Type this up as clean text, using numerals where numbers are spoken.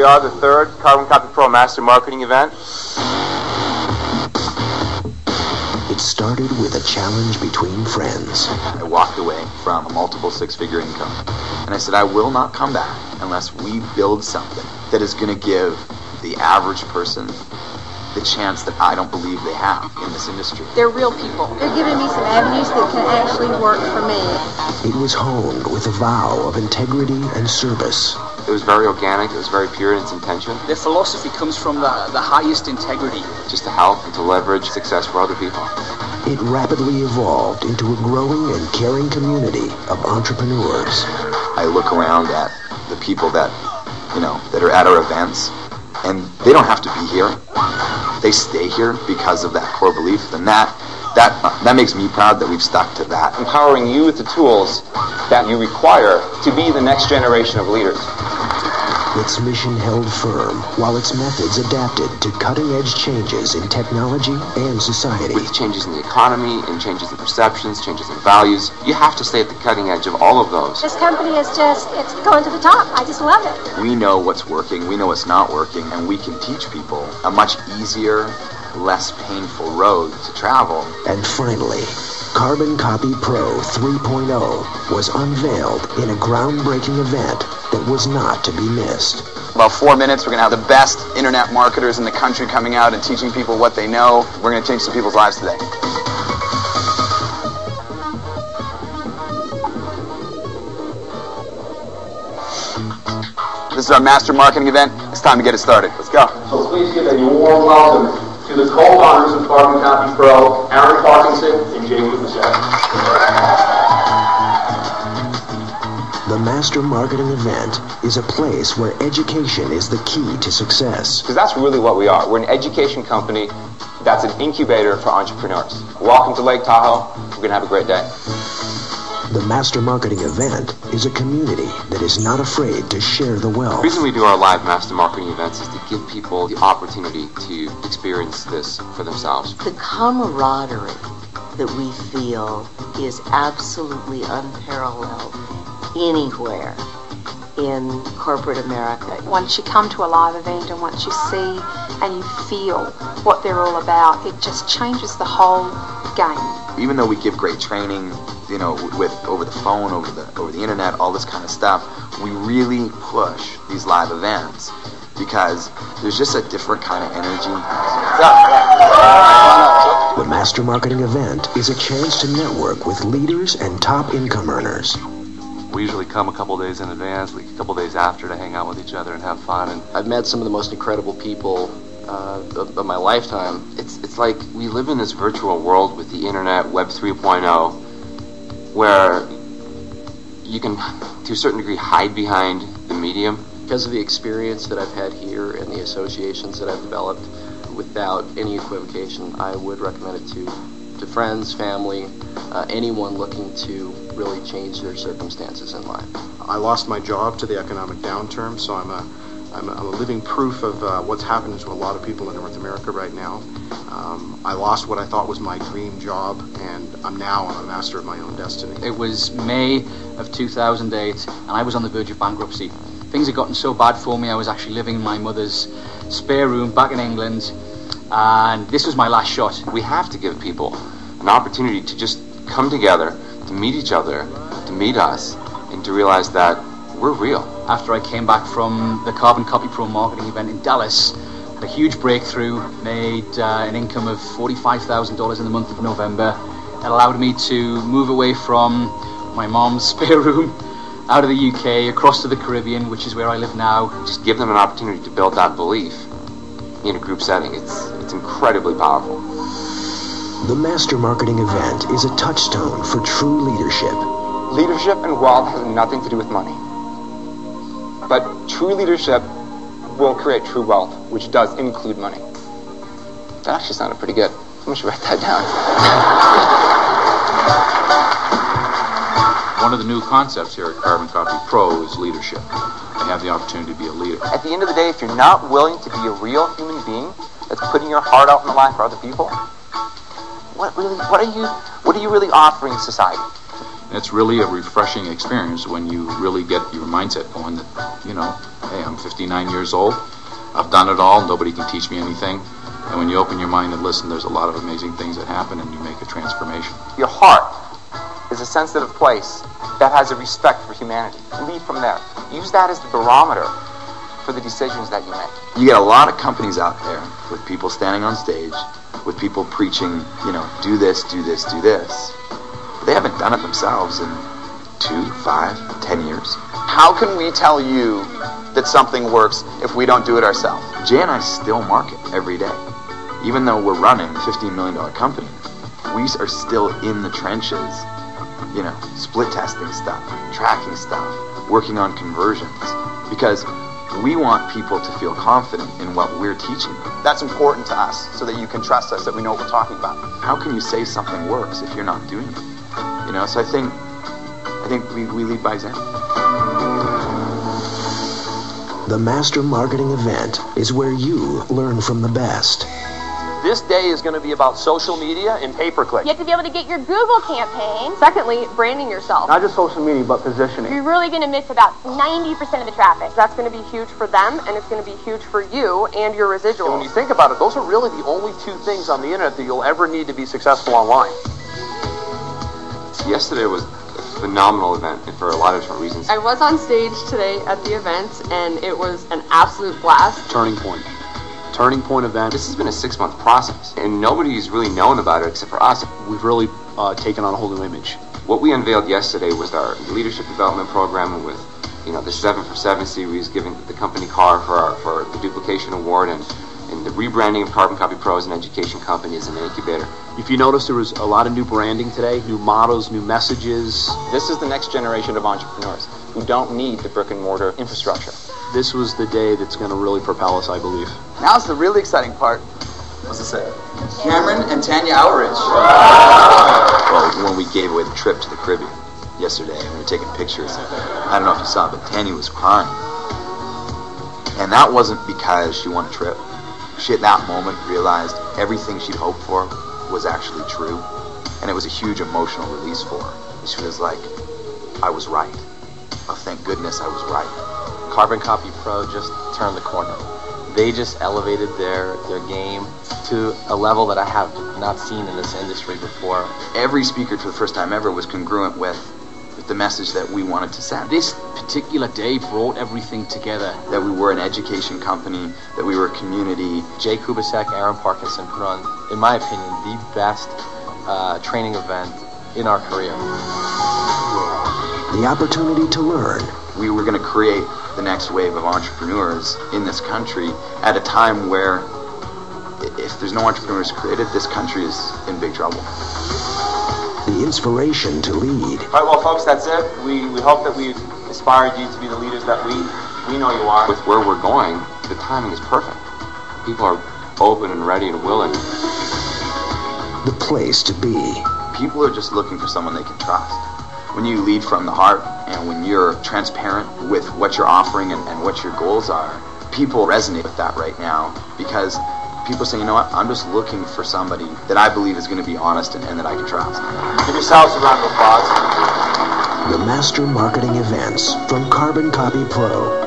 we are, the third Carbon Copy Pro Master Marketing event. It started with a challenge between friends. I walked away from a multiple six-figure income, and I said, I will not come back unless we build something that is going to give the average person the chance that I don't believe they have in this industry. They're real people. They're giving me some avenues that can actually work for me. It was honed with a vow of integrity and service. It was very organic, it was very pure in its intention. Their philosophy comes from the highest integrity. Just to help and to leverage success for other people. It rapidly evolved into a growing and caring community of entrepreneurs. I look around at the people that are at our events, and they don't have to be here. They stay here because of that core belief, and that makes me proud that we've stuck to that. Empowering you with the tools that you require to be the next generation of leaders. Its mission held firm, while its methods adapted to cutting-edge changes in technology and society. With changes in the economy, and changes in perceptions, changes in values, you have to stay at the cutting edge of all of those. This company is it's going to the top. I just love it. We know what's working, we know what's not working, and we can teach people a much easier, less painful road to travel. And finally, Carbon Copy Pro 3.0 was unveiled in a groundbreaking event that was not to be missed. About 4 minutes, we're going to have the best internet marketers in the country coming out and teaching people what they know. We're going to change some people's lives today. This is our master marketing event. It's time to get it started. Let's go. So please give a warm welcome to the co-founders of Carbon Copy Pro, Aaron Parkinson and Jake Lukasek. The Master Marketing event is a place where education is the key to success. Because that's really what we are. We're an education company that's an incubator for entrepreneurs. Welcome to Lake Tahoe. We're going to have a great day. The Master Marketing event is a community that is not afraid to share the wealth. The reason we do our live Master Marketing events is to give people the opportunity to experience this for themselves. The camaraderie that we feel is absolutely unparalleled anywhere in corporate America. Once you come to a live event and once you see and you feel what they're all about, it just changes the whole game. Even though we give great training, with over the phone, over the internet, all this kind of stuff, we really push these live events because there's just a different kind of energy. The Master Marketing event is a chance to network with leaders and top income earners. We usually come a couple days in advance, a couple days after, to hang out with each other and have fun. And I've met some of the most incredible people of my lifetime. It's like we live in this virtual world with the internet, Web 3.0, where you can, to a certain degree, hide behind the medium. Because of the experience that I've had here and the associations that I've developed, without any equivocation, I would recommend it to friends, family, anyone looking to really change their circumstances in life. I lost my job to the economic downturn, so I'm a living proof of what's happening to a lot of people in North America right now. I lost what I thought was my dream job, and I'm a master of my own destiny. It was May of 2008, and I was on the verge of bankruptcy. Things had gotten so bad for me, I was actually living in my mother's spare room back in England, and this was my last shot. We have to give people an opportunity to just come together, to meet each other, to meet us, and to realize that we're real. After I came back from the Carbon Copy Pro marketing event in Dallas, had a huge breakthrough, made an income of $45,000 in the month of November. It allowed me to move away from my mom's spare room, out of the UK, across to the Caribbean, which is where I live now. Just give them an opportunity to build that belief in a group setting. It's incredibly powerful. The Master Marketing event is a touchstone for true leadership. Leadership and wealth has nothing to do with money. But true leadership will create true wealth, which does include money. That actually sounded pretty good. Someone should write that down. one of the new concepts here at Carbon Copy Pro is leadership. I have the opportunity to be a leader. At the end of the day, if you're not willing to be a real human being that's putting your heart out in the line for other people, what are you really offering society? And it's really a refreshing experience when you really get your mindset going that, you know, hey, I'm 59 years old, I've done it all, nobody can teach me anything. And when you open your mind and listen, there's a lot of amazing things that happen and you make a transformation. Your heart is a sensitive place that has a respect for humanity. Lead from there. Use that as the barometer for the decisions that you make. You get a lot of companies out there with people standing on stage, with people preaching, you know, do this, do this, do this. They haven't done it themselves in 2, 5, 10 years. How can we tell you that something works if we don't do it ourselves? Jay and I still market every day. Even though we're running a $15 million company, we are still in the trenches, you know, split testing stuff, tracking stuff, working on conversions, because we want people to feel confident in what we're teaching them. That's important to us, so that you can trust us, that we know what we're talking about. How can you say something works if you're not doing it? You know, so I think we lead by example. The Master Marketing event is where you learn from the best. This day is going to be about social media and pay-per-click. You have to be able to get your Google campaign. Secondly, branding yourself. Not just social media, but positioning. You're really going to miss about 90% of the traffic. That's going to be huge for them, and it's going to be huge for you and your residuals. And when you think about it, those are really the only two things on the internet that you'll ever need to be successful online. Yesterday was a phenomenal event, and for a lot of different reasons. I was on stage today at the event, and it was an absolute blast. Turning point event. This has been a 6-month process, and nobody's really known about it except for us. We've really taken on a whole new image. What we unveiled yesterday was our leadership development program with, you know, the 7 for 7 series, giving the company car for the duplication award, and the rebranding of Carbon Copy Pro as an education company as an incubator. If you notice, there was a lot of new branding today, new mottos, new messages. This is the next generation of entrepreneurs who don't need the brick and mortar infrastructure. This was the day that's going to really propel us, I believe. Now's the really exciting part. What's it say? Cameron and Tanya Outridge. Well, when we gave away the trip to the Caribbean yesterday, and we were taking pictures, I don't know if you saw it, but Tanya was crying. And that wasn't because she won a trip. She at that moment realized everything she'd hoped for was actually true, and it was a huge emotional release for her. She was like, I was right. Oh, thank goodness I was right. Carbon Copy Pro just turned the corner. They just elevated their game to a level that I have not seen in this industry before. Every speaker for the first time ever was congruent with the message that we wanted to send. This particular day brought everything together. That we were an education company, that we were a community. Jay Kubasek, Aaron Parkinson put on, in my opinion, the best training event in our career. The opportunity to learn. We were going to create the next wave of entrepreneurs in this country at a time where if there's no entrepreneurs created, this country is in big trouble. The inspiration to lead. All right, well, folks, that's it. We hope that we've inspired you to be the leaders that we know you are. With where we're going, the timing is perfect. People are open and ready and willing. The place to be. People are just looking for someone they can trust. When you lead from the heart and when you're transparent with what you're offering and what your goals are, people resonate with that right now because people say, you know what, I'm just looking for somebody that I believe is going to be honest and that I can trust. Give yourselves a round of applause. The Master Marketing Events from Carbon Copy Pro.